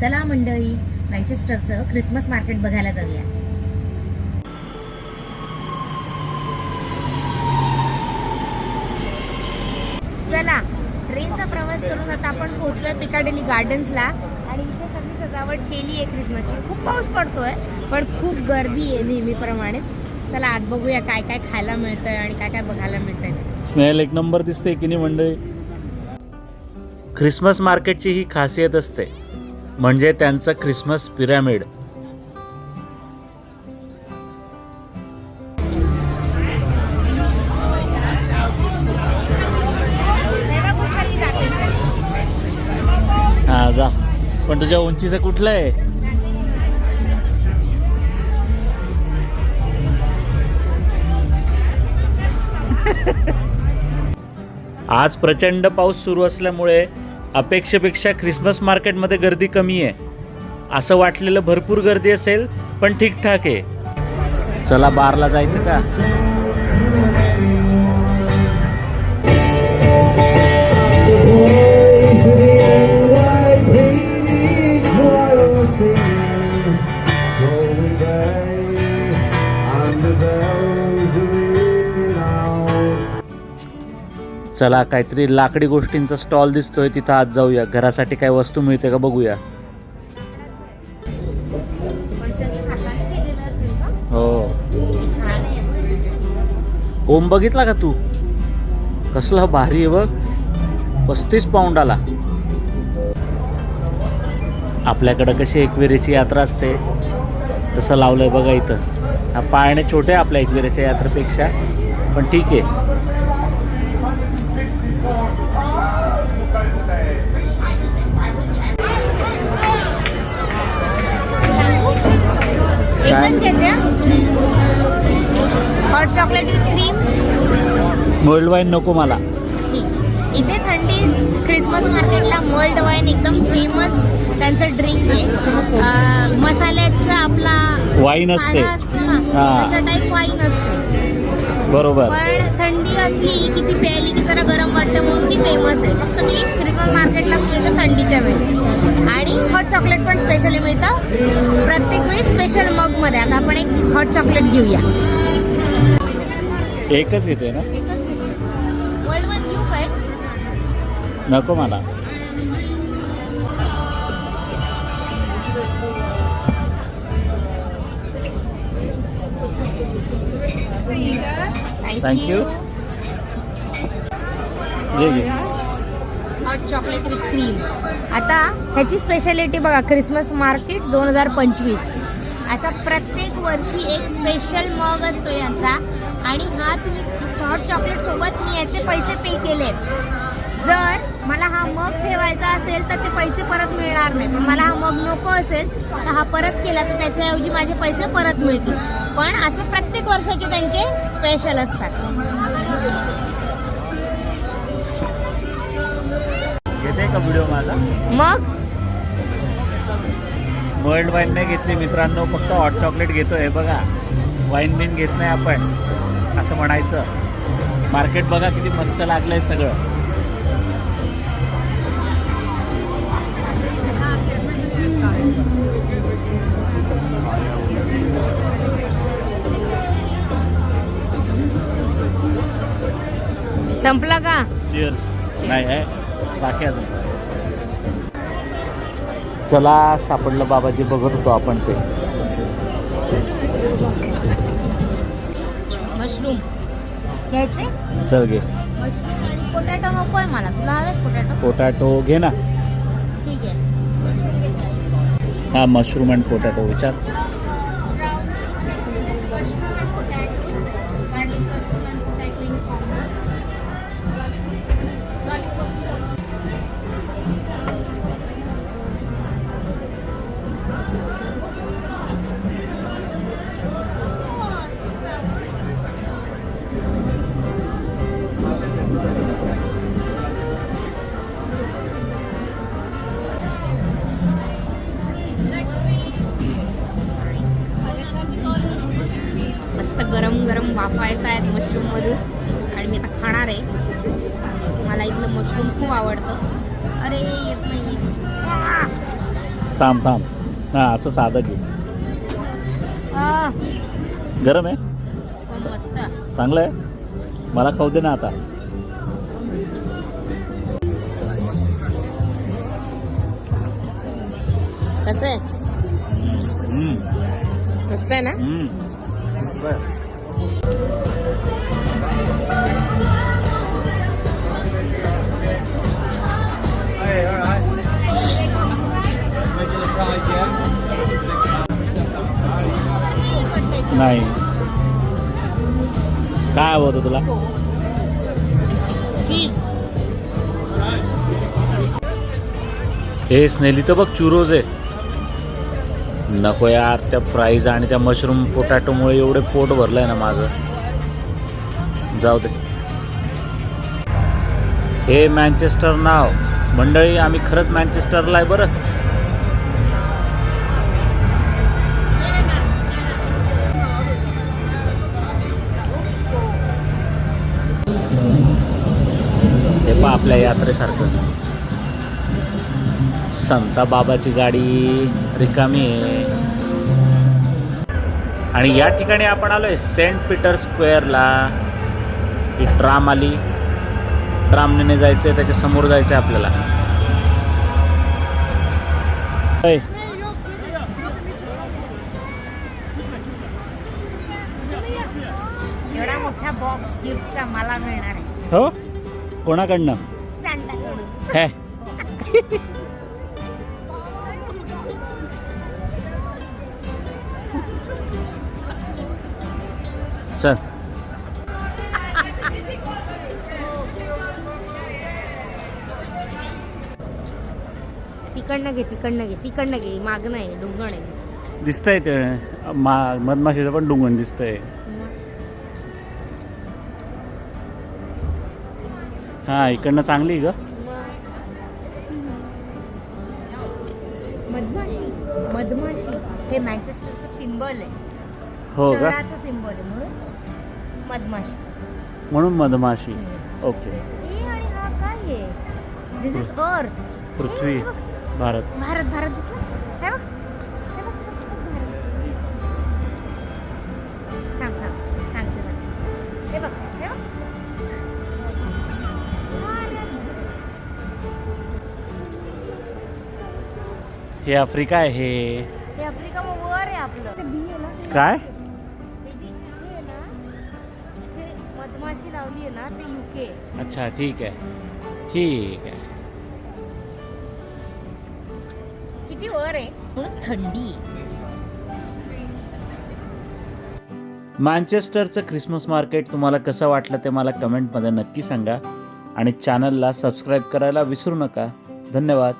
चला मंडळी, मँचेस्टरचं Christmas market बघायला जाऊया. चला, ट्रेनचा प्रवास करून आता आपण पोहोचलोय पिकाडेली गार्डन्सला आणि इथे सगळी सजावट केली आहे क्रिसमसची. खूप पाऊस पडतोय पण खूप गर्दी आहे नेहमीप्रमाणेच. चला आत बघूया काय काय खायला मिळतंय आणि काय काय बघायला मिळतंय. स्नेहल एक नंबर दिसते की नाही मंडळी. ख्रिसमस मार्केटची ही खासियत असते, म्हणजे त्यांचं ख्रिसमस पिरॅमिड. हा जा, पण तुझ्या उंचीचं कुठलं आहे? आज प्रचंड पाऊस सुरू असल्यामुळे अपेक्षेपेक्षा ख्रिसमस मार्केटमध्ये गर्दी कमी आहे. असं वाटलेलं भरपूर गर्दी असेल, पण ठीकठाक आहे. चला बारला जायचं का? चला काहीतरी लाकडी गोष्टींचा स्टॉल दिसतोय, तिथं आज जाऊया. घरासाठी काय वस्तू मिळते का बघूया. हो, ओम बघितला का तू? कसला भारी आहे बघ, 35 पाऊंडाला. आपल्याकडं कशी एकविरेची यात्रा असते तसं लावलंय बघा इथं. हा पाळणे छोटे आपल्या एकविरेच्या यात्रेपेक्षा, पण ठीक आहे. Hot chocolate with cream. Mould wine नको मला. इथे थंडी ख्रिसमस मार्केटला मोल्ड वाईन एकदम फेमस त्यांचं ड्रिंक आहे. मसाल्याचं आपला वाईन असते तशा टाईप वाईन असते बरोबर. पण थंडी असली की ती प्यायली की जरा गरम वाटतं म्हणून ती फेमस आहे. फक्त ती ख्रिसमस मार्केटलाच मिळतं थंडीच्या वेळी. आणि हॉट चॉकलेट पण स्पेशली मिळतं प्रत्येक वेळी स्पेशल मग मध्ये. आता आपण एक हॉट चॉकलेट घेऊया. एकच घेते ना? वर्ल्ड वन घेऊ काय? नको मला. Thank you. Hot chocolate with cream. आता ह्याची स्पेशालिटी बघा, ख्रिसमस मार्केट 2025 असा प्रत्येक वर्षी एक स्पेशल मग असतो यांचा. आणि हा तुम्ही हॉट चॉकलेट सोबत मी याचे पैसे पे केलेत. जर मला हा मग ठेवायचा असेल तर ते पैसे परत मिळणार नाही, पण मला हा मग नको असेल तर हा परत केला तर त्याच्याऐवजी माझे पैसे परत मिळतील. पण असे प्रत्येक वर्षाचे त्यांचे स्पेशल असतात. घेते का व्हिडिओ माझा? मग वर्ल्ड वाईन नाही घेतली मित्रांनो, फक्त हॉट चॉकलेट घेतोय बघा. वाईन बिन घेत नाही आपण असं म्हणायचं. मार्केट बघा किती मस्त लागलंय सगळं. संपला का? चिअर्स. नाही आहे बाकी अजून. चला सापडलं बाबाजी, बघत होतो आपण ते. मशरूम घ्यायचे? चल घे. मशरूम आणि पोटॅटो नको आहे मला. तुला हवेत पोटॅटो? पोटॅटो घे ना. ठीक आहे. हा मशरूम अँड पोटॅटो विचार. गरम गरम वाफा येत आहेत मशरूममधून आणि मी आता खाणार आहे. मला इथलं मशरूम खूप आवडतं. अरे येत नाही. थांब थांब. हां असं साधं घे. गरम आहे, मस्त. चांगलं आहे. मला खाऊ दे ना आता. कसं आहे? मस्त आहे ना? नाही, काय हवं होतं तुला? हे स्नेली तर बघ चुरोज आहे. नको यार, त्या फ्राईज आणि त्या मशरूम पोटॅटोमुळे एवढे पोट भरलंय ना माझं. जाऊ दे. हे मँचेस्टर नाव मंडळी, आम्ही खरंच मँचेस्टरला आहे बरं. हे पहा आपल्या यात्रेसारखं. संता बाबाची गाडी रिकामी आहे. आणि या ठिकाणी आपण आलोय सेंट पीटर स्क्वेअरला. ही ट्राम आली, ट्रामने जायचंय, त्याच्या समोर जायचंय आपल्याला. एवढा मोठा बॉक्स गिफ्टचा मला मिळणार आहे. हो, कोणाकडनं? सांताकडून. हे चल. तिकडनं घे, तिकडनं घे, तिकडनं घे. मागणं आहे, डुंगण आहे. दिसतंय ते मधमाशीचं पण डुंगण दिसतंय. हा, इकडनं चांगली ग. मधमाशी, मधमाशी हे मँचेस्टरचं सिम्बॉल आहे. हो का? शहराचं सिम्बॉल आहे, म्हणून मधमाशी. म्हणून मधमाशी. ओके. हे आणि हा काय आहे? दिस इज अर्थ. पृथ्वी, भारत. भारत, भारत दिसलं? हे बघ. हे बघ, भारत. थांब थांब सांगते बघ. हे बघ, हे बघ. भारत. हे आफ्रिका आहे. हे आफ्रिका मग वर आहे आपलं. ते बी आहे ना, ते काय? हे जी इथे आहे ना, इथे मधमाशी लावली आहे ना, ते युके. अच्छा, ठीक आहे, ठीक आहे. किती वर आहे म्हणून थंडी आहे. मँचेस्टरचं ख्रिसमस मार्केट तुम्हाला कसं वाटलं ते मला कमेंटमध्ये नक्की सांगा. आणि चॅनलला सबस्क्राईब करायला विसरू नका. धन्यवाद.